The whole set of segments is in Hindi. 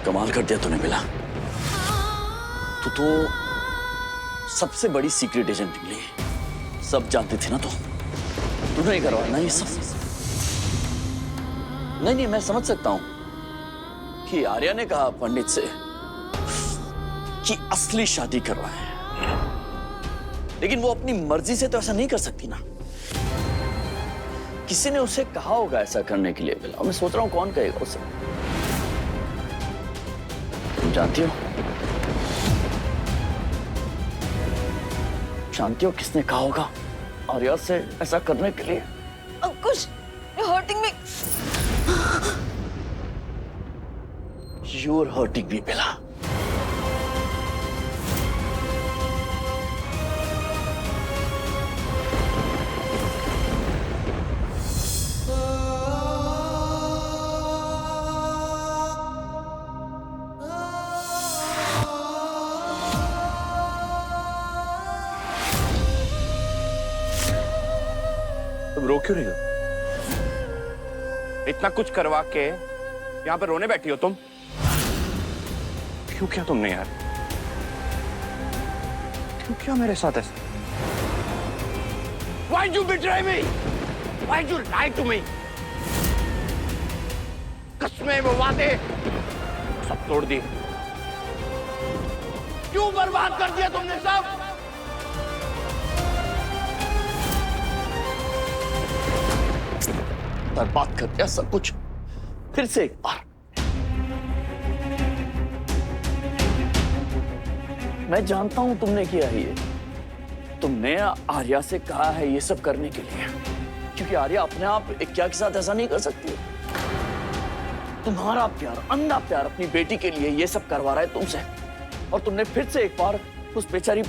कमाल कर दिया तूने मिला। तू तो सबसे बड़ी सीक्रेट एजेंट निकली। सब जानते थे ना तूने ही करवाया ना ये सब। नहीं, मैं समझ सकता हूं कि आर्या ने कहा पंडित से कि असली शादी करवाए, लेकिन वो अपनी मर्जी से तो ऐसा नहीं कर सकती ना। किसी ने उसे कहा होगा ऐसा करने के लिए। बिला, मैं सोच रहा हूं कौन कहेगा उसे। तुम जानती हो किसने कहा होगा आर्या से ऐसा करने के लिए? अंकुश, you're hurting me. You're hurting me, बिला। तुम रो क्यों रही हो? इतना कुछ करवा के यहाँ पे रोने बैठी हो तुम? क्यों किया तुमने यार? क्यों किया मेरे साथ ऐसा? Why did you betray me? Why did you lie to me? कसमें वो वादे सब तोड़ दिए। क्यों बर्बाद कर दिया तुमने सब? बर्बाद कर दिया सब कुछ फिर से एक बार। मैं जानता हूं तुमने किया है ये। तुमने आर्या से कहा है ये सब करने के लिए, क्योंकि आर्या अपने आप क्या के साथ ऐसा नहीं कर सकती। तुम्हारा प्यार, अंधा प्यार अपनी बेटी के लिए ये सब करवा रहा है तुमसे, और तुमने फिर से एक बार उस बेचारी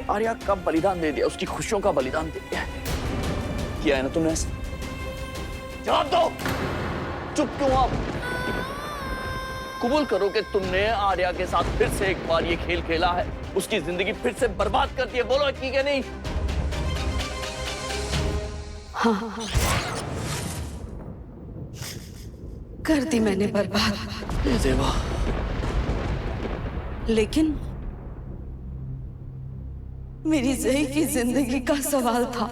आर्या का बलिदान दे दिया, उसकी खुशियों का बलिदान दे दिया। किया है ना तुमने ऐसा? जवाब दो। चुप क्यों आप? कबूल करो कि तुमने आर्या के साथ फिर से एक बार ये खेल खेला है, उसकी जिंदगी फिर से बर्बाद कर दी है। बोलो ठीक है नहीं? हाँ, कर दी मैंने बर्बाद। ये देवा, लेकिन मेरी ज़ही की जिंदगी का सवाल था,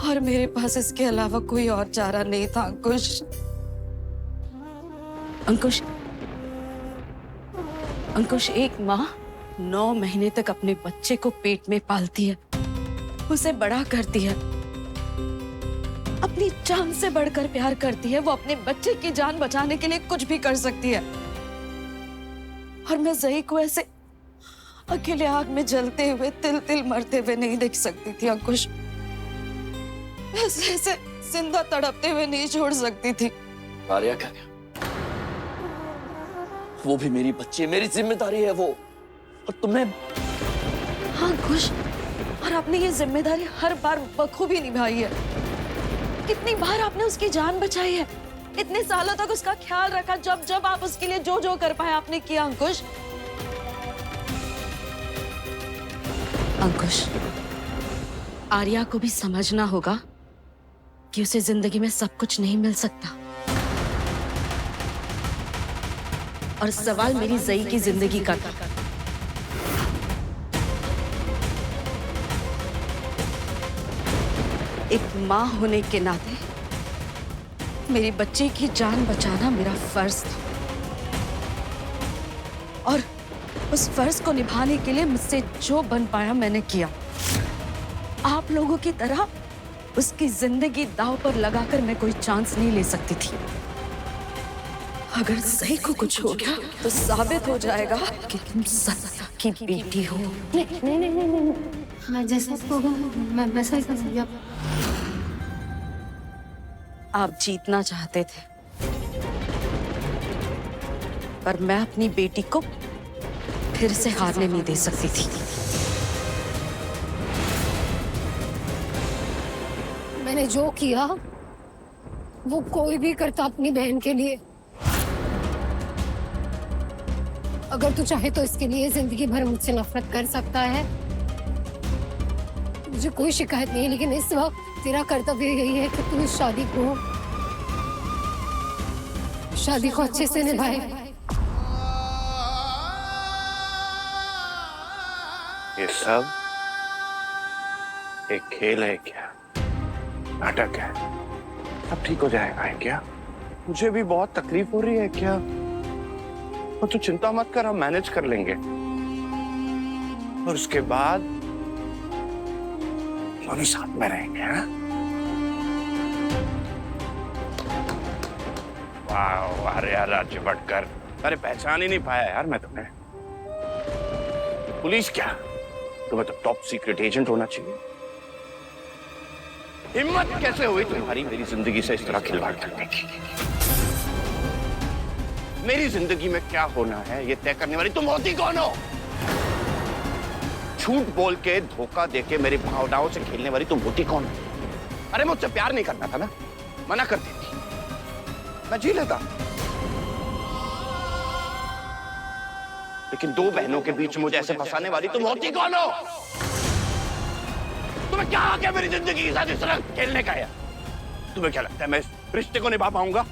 और मेरे पास इसके अलावा कोई और चारा नहीं था। अंकुश, एक माँ 9 महीने तक अपने बच्चे को पेट में पालती है, उसे बड़ा करती है, अपनी जान से बढ़कर प्यार करती है। वो अपने बच्चे की जान बचाने के लिए कुछ भी कर सकती है, और मैं ज़ही को ऐसे अकेले आग में जलते हुए, तिल तिल मरते हुए नहीं देख सकती थी। अंकुश, ऐसे जिंदा तड़पते हुए नहीं छोड़ सकती थी। आर्या का क्या? वो भी मेरी बच्ची, मेरी जिम्मेदारी है वो। और तुमने? हाँ अंकुश, और आपने ये जिम्मेदारी हर बार बखूबी निभाई है। कितनी बार आपने उसकी जान बचाई है, इतने सालों तक उसका ख्याल रखा। जब जब आप उसके लिए जो जो कर पाए आपने किया। अंकुश, आर्या को भी समझना होगा कि उसे जिंदगी में सब कुछ नहीं मिल सकता, और सवाल मेरी ज़ही की जिंदगी का था। एक माँ होने के नाते मेरी बच्ची की जान बचाना मेरा फर्ज था, और उस फर्ज को निभाने के लिए मुझसे जो बन पाया मैंने किया। आप लोगों की तरह उसकी जिंदगी दांव पर लगाकर मैं कोई चांस नहीं ले सकती थी। अगर ज़ही को कुछ हो गया तो साबित हो जाएगा कि तुम सत्या की बेटी हो। नहीं, मैं जैसा होगा मैं वैसा ही करूंगी। आप जीतना चाहते थे, पर मैं अपनी बेटी को फिर से हारने नहीं दे सकती थी। मैंने जो किया वो कोई भी करता अपनी बहन के लिए। अगर तू चाहे तो इसके लिए जिंदगी भर मुझसे नफरत कर सकता है, मुझे कोई शिकायत नहीं है। लेकिन इस वक्त तेरा कर्तव्य यही है कि तू इस शादी को शादी को अच्छे से निभाए। ये सब एक खेल है क्या? नाटक है? अब ठीक हो जाएगा है क्या? मुझे भी बहुत तकलीफ हो रही है क्या? और तू चिंता मत कर, हम मैनेज कर लेंगे। और उसके बाद दोनों साथ में रहेंगे। हाँ? वाह, अरे यार राज्य भटकर, अरे पहचान ही नहीं पाया यार मैं तुम्हें। पुलिस क्या, तुम्हें तो टॉप सीक्रेट एजेंट होना चाहिए। हिम्मत कैसे हुई तुम्हारी मेरी जिंदगी से इस तरह खिलवाड़ करने की? मेरी जिंदगी में क्या होना है ये तय करने वाली तुम होती कौन हो? झूठ बोल के, धोखा देके मेरी भावनाओं से खेलने वाली तुम होती कौन हो? अरे मुझसे प्यार नहीं करना था ना, मना कर देती, मैं जी लेता। लेकिन दो बहनों के बीच मुझे ऐसे फंसाने वाली तुम होती कौन हो? तुम्हें क्या आगे मेरी जिंदगी के साथ इस तरह खेलने का है? तुम्हें क्या लगता है मैं इस रिश्ते को निभा पाऊंगा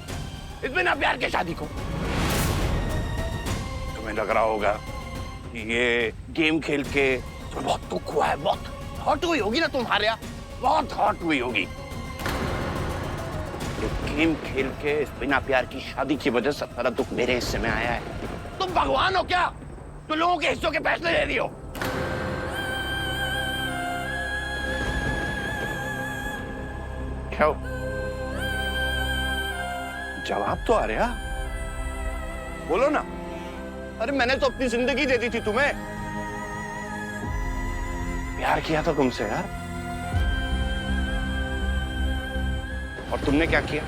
इस बिना प्यार के शादी को? तुम्हें लग रहा होगा कि ये गेम खेल के तो बहुत दुख हुआ है, बहुत हॉट हुई होगी ना तुम्हारे यहाँ, बहुत हॉट हुई होगी। ये गेम खेल के इस बिना प्यार की शादी की वजह से सारा दुख मेरे हिस्से में आया है। तुम भगवान हो क्या? तुम लोगों के हिस्सों के फैसले ले रही हो? क्या जवाब तो आ रहा, बोलो ना। अरे मैंने तो अपनी जिंदगी दे दी थी तुम्हें, प्यार किया था तुमसे यार, और तुमने क्या किया?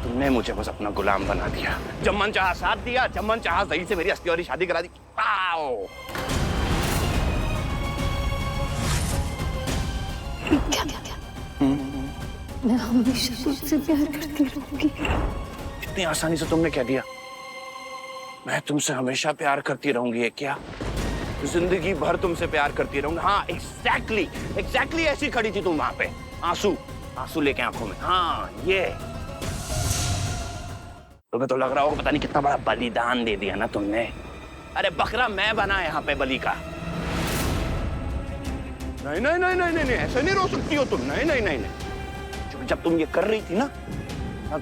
तुमने मुझे बस अपना गुलाम बना दिया। जब मन चाहा साथ दिया, जब मन चाहा सही से मेरी असली वाली शादी करा दी। आओ मैं हमेशा तुमसे प्यार करती रहूंगी। इतनी आसानी से तुमने कह दिया मैं तुमसे हमेशा प्यार करती रहूंगी? है क्या? जिंदगी भर तुमसे प्यार करती रहूंगी? हाँ एग्जैक्टली ऐसी खड़ी थी तुम वहां पे, आंसू लेके आंखों में। हाँ ये तुम्हें तो लग रहा होगा पता नहीं कितना बड़ा बलिदान दे दिया ना तुमने। अरे बकरा मैं बना यहाँ पे बलि का। नहीं नहीं नहीं नहीं नहीं, ऐसे नहीं रो सकती हो तुम। नहीं नहीं नहीं नहीं, जब तुम ये कर रही थी ना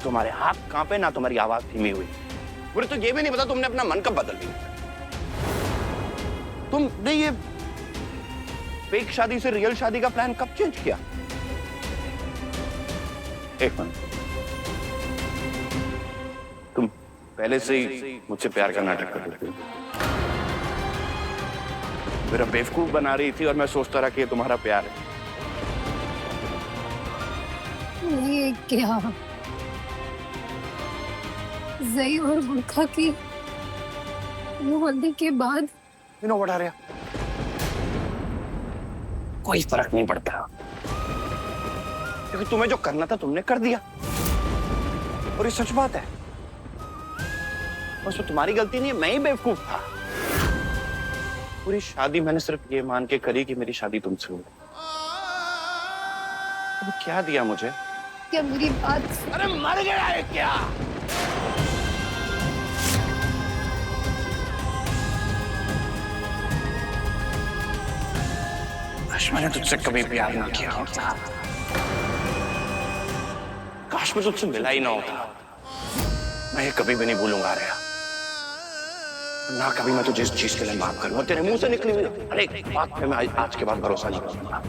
तुम्हारे हाथ कांपे, ना तुम्हारी आवाज धीमी हुई। मुझे तो ये भी नहीं पता तुमने अपना मन कब बदल लिया। तुमने ये फेक शादी से रियल शादी का प्लान कब चेंज किया? एक मिनट, तुम पहले से ही मुझसे प्यार का नाटक कर रही थी, मेरा बेवकूफ बना रही थी और मैं सोचता रहा कि ये तुम्हारा प्यार है। ये क्या? ज़ई और बुरखा की हल्दी के बाद बढ़ा रहा, कोई फर्क नहीं पड़ता, क्योंकि तुम्हें जो करना था तुमने कर दिया, और ये सच बात है। बस वो तुम्हारी गलती नहीं है, मैं ही बेवकूफ था। पूरी शादी मैंने सिर्फ ये मान के करी कि मेरी शादी तुमसे हुई। अब क्या दिया मुझे? क्या मेरी बात? अरे मर गया है क्या? मैंने तुझसे कभी प्यार ना किया होता, काश मैं तुझसे मिला ही ना होता। मैं ये कभी भी नहीं भूलूंगा रिया, ना कभी मैं तुझे इस चीज के लिए माफ करूंगा। तेरे मुंह से निकली हुई हर एक बात पे मैं आज के बाद भरोसा नहीं करूंगा।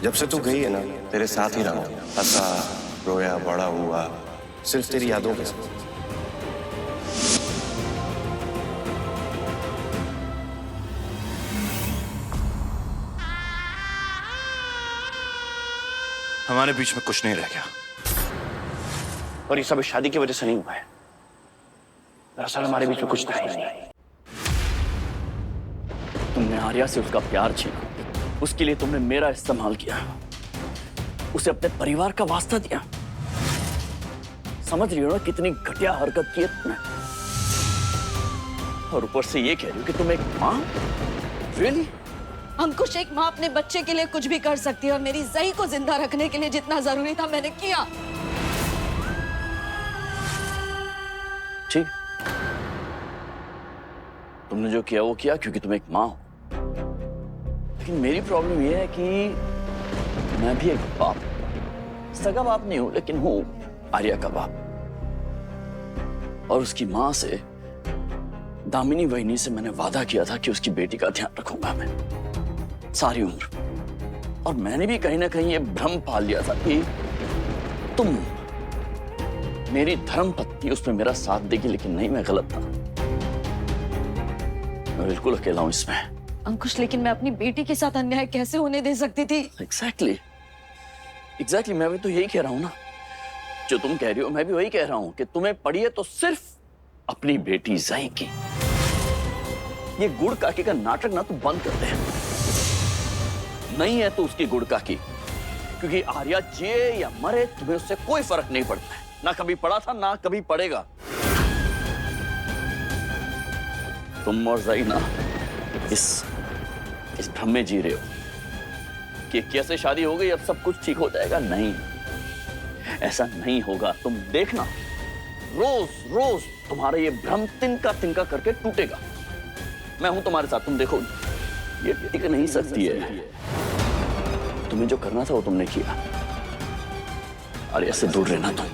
जब से तू गई है ना, तेरे साथ ही रहा हूं, हंसा, रोया, बड़ा हुआ, सिर्फ तेरी यादों के साथ। हमारे बीच में कुछ नहीं रह गया, और ये सब शादी की वजह से नहीं हुआ है। दरअसल हमारे बीच में कुछ था ही नहीं। तुमने आर्या से उसका प्यार छीना, उसके लिए तुमने मेरा इस्तेमाल किया, उसे अपने परिवार का वास्ता दिया, समझ रही हो ना कितनी घटिया हरकत की है तुमने? और ऊपर से ये कह रही हो कि तुम एक माँ? रियली? अंकुश, एक माँ अपने बच्चे के लिए कुछ भी कर सकती है और मेरी ज़ई को जिंदा रखने के लिए जितना जरूरी था मैंने किया। ठीक, तुमने जो किया वो किया क्योंकि तुम एक माँ हो। लेकिन मेरी प्रॉब्लम ये है कि मैं भी एक बाप, सगा बाप नहीं हूं लेकिन हूं आर्या का बाप। और उसकी माँ से, दामिनी वहिनी से मैंने वादा किया था कि उसकी बेटी का ध्यान रखूंगा मैं सारी उम्र। और मैंने भी कहीं ना कहीं ये भ्रम पाल लिया था कि तुम मेरी धर्म पत्नी उसमें मेरा साथ देगी, लेकिन नहीं, मैं गलत था। मैं बिल्कुल अकेला हूं इसमें। अंकुश, लेकिन मैं अपनी बेटी के साथ अन्याय कैसे होने दे सकती थी? एग्जैक्टली मैं भी तो यही कह रहा हूं ना। जो तुम कह रही हो मैं भी वही कह रहा हूं कि तुम्हें पड़ी है तो सिर्फ अपनी बेटी ज़ई की। ये गुड़ काकी का नाटक ना तुम बंद कर दे। नहीं है तो उसकी गुड़ काकी, क्योंकि आर्या जिए या मरे तुम्हें उससे कोई फर्क नहीं पड़ता है। ना कभी पड़ा था ना कभी पड़ेगा। तुम और ज़ई ना इस भ्रम में जी रहे हो कि कैसे शादी हो गई अब सब कुछ ठीक हो जाएगा। नहीं, ऐसा नहीं होगा। तुम देखना, रोज रोज तुम्हारा ये भ्रम तिनका तिनका करके टूटेगा। मैं हूं तुम्हारे साथ, तुम देखो। ये टिक नहीं सकती है। तुम्हें जो करना था वो तुमने किया। आर्या से दूर रहना तुम।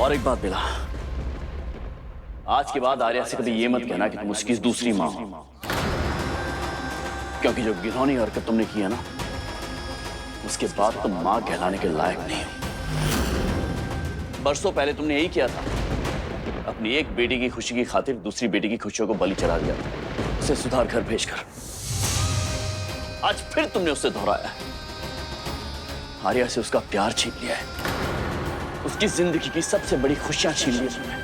और एक बात बिला, आज के बाद आर्या से कभी ये मत कहना कि तुम उसकी दूसरी मां हो, क्योंकि जो घिनौनी हरकत तुमने की है ना, उसके बाद तुम मां कहलाने के लायक नहीं हो। बरसों पहले तुमने यही किया था, अपनी एक बेटी की खुशी की खातिर दूसरी बेटी की खुशियों को बलि चढ़ा दिया, उसे सुधार घर भेजकर। आज फिर तुमने उससे दोहराया है। आर्या से उसका प्यार छीन लिया है, उसकी जिंदगी की सबसे बड़ी खुशियां छीन ली तुमने।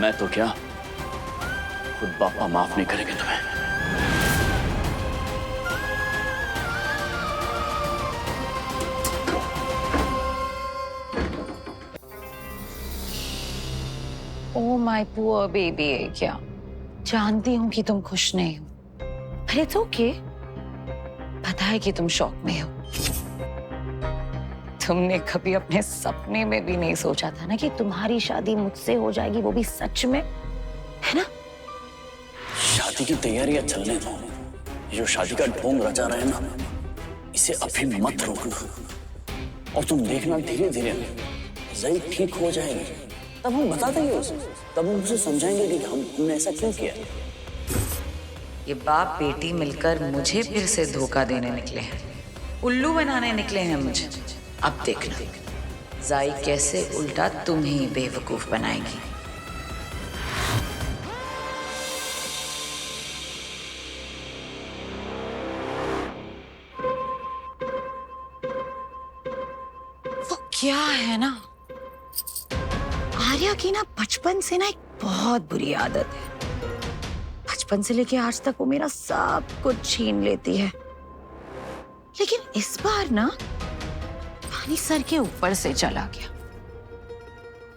मैं तो क्या, खुद पापा माफ नहीं करेंगे तुम्हें। ओह माय पुअर बेबी है क्या? जानती हूँ कि तुम खुश नहीं हो, पर इट्स ओके। पता है कि तुम शौक में हो। तुमने कभी अपने सपने में भी नहीं सोचा था ना कि तुम्हारी शादी मुझसे हो जाएगी, वो भी सच में, है ना? शादी की तैयारियां चलने दो। ये जो शादी का ढोंग रचा रहे ना, इसे अभी मत रोकना। और तुम देखना धीरे धीरे ज़ई ठीक हो जाएगी, तब हम बता देंगे उसे। तब हम उसे समझाएंगे कि हमने ऐसा क्यों किया। ये बाप बेटी मिलकर मुझे फिर से धोखा देने निकले हैं, उल्लू बनाने निकले हैं मुझे। अब देखना ज़ई कैसे उल्टा तुम ही बेवकूफ बनाएगी। वो क्या है ना, आर्या की ना बचपन से ना एक बहुत बुरी आदत है। बचपन से लेके आज तक वो मेरा सब कुछ छीन लेती है, लेकिन इस बार ना पानी सर के ऊपर से चला गया।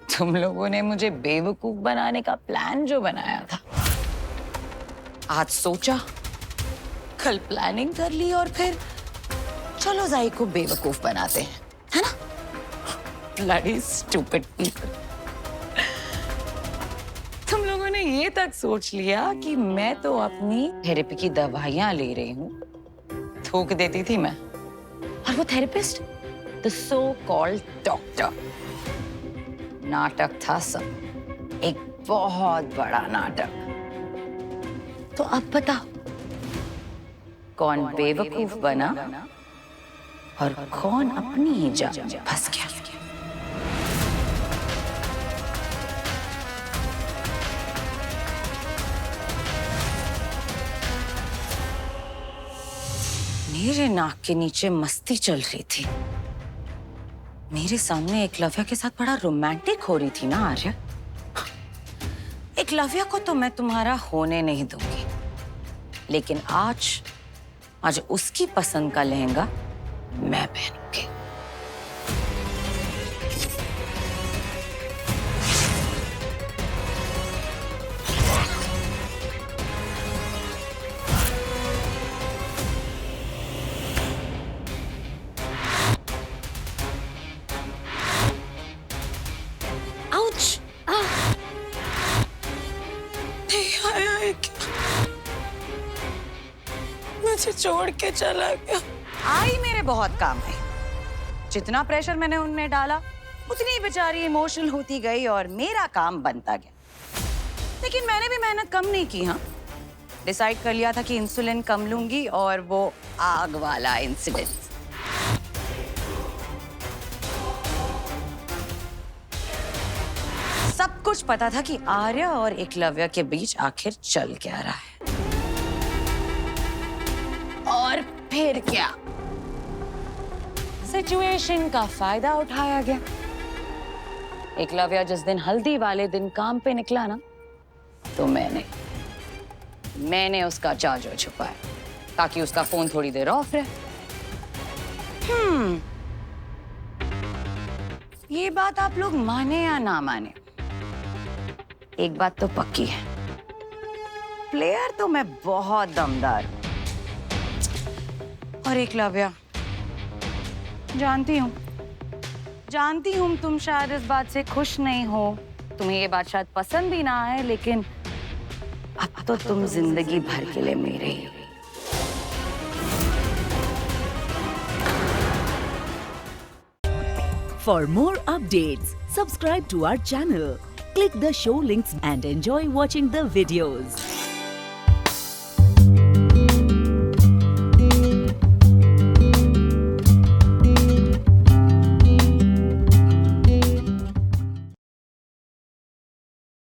तुम लोगों ने मुझे बेवकूफ बनाने का प्लान जो बनाया था, आज सोचा, कल प्लानिंग कर ली और फिर चलो ज़ई को बेवकूफ बनाते हैं, है ना? Bloody stupid people. तुम लोगों ने ये तक सोच लिया कि मैं तो अपनी थेरेपी की दवाइयां ले रही हूँ। थूक देती थी मैं, और वो therapist the so called doctor. नाटक था सब, एक बहुत बड़ा नाटक। तो अब बताओ, कौन बेवकूफ बना और कौन अपनी ही जान में फंस गया? मेरे नाक के नीचे मस्ती चल रही थी, मेरे सामने एकलव्य के साथ बड़ा रोमांटिक हो रही थी ना आर्या। एकलव्य को तो मैं तुम्हारा होने नहीं दूंगी। लेकिन आज उसकी पसंद का लहंगा मैं पहनूंगी। आउच! मुझे छोड़ के चला गया। आई मेरे बहुत काम है। जितना प्रेशर मैंने उनमें डाला उतनी बेचारी इमोशनल होती गई और मेरा काम बनता गया। लेकिन मैंने भी मेहनत कम नहीं की। हाँ, डिसाइड कर लिया था कि इंसुलिन कम लूंगी और वो आग वाला इंसिडेंट। सब कुछ पता था कि आर्या और एकलव्य के बीच आखिर चल क्या रहा है। और फिर क्या, सिचुएशन का फायदा उठाया गया। एकलव्य जिस दिन हल्दी वाले दिन काम पे निकला ना, तो मैंने उसका चार्जर छुपाया ताकि उसका फोन थोड़ी देर ऑफ रहे। ये बात आप लोग माने या ना माने, एक बात तो पक्की है, प्लेयर तो मैं बहुत दमदार हूं। और एकलव्य, जानती हूं तुम शायद इस बात से खुश नहीं हो, तुम्हें ये बात शायद पसंद भी ना आए, लेकिन अब तो तुम जिंदगी भर के लिए मेरे ही हो। For more updates, subscribe to our channel, click the show links and enjoy watching the videos.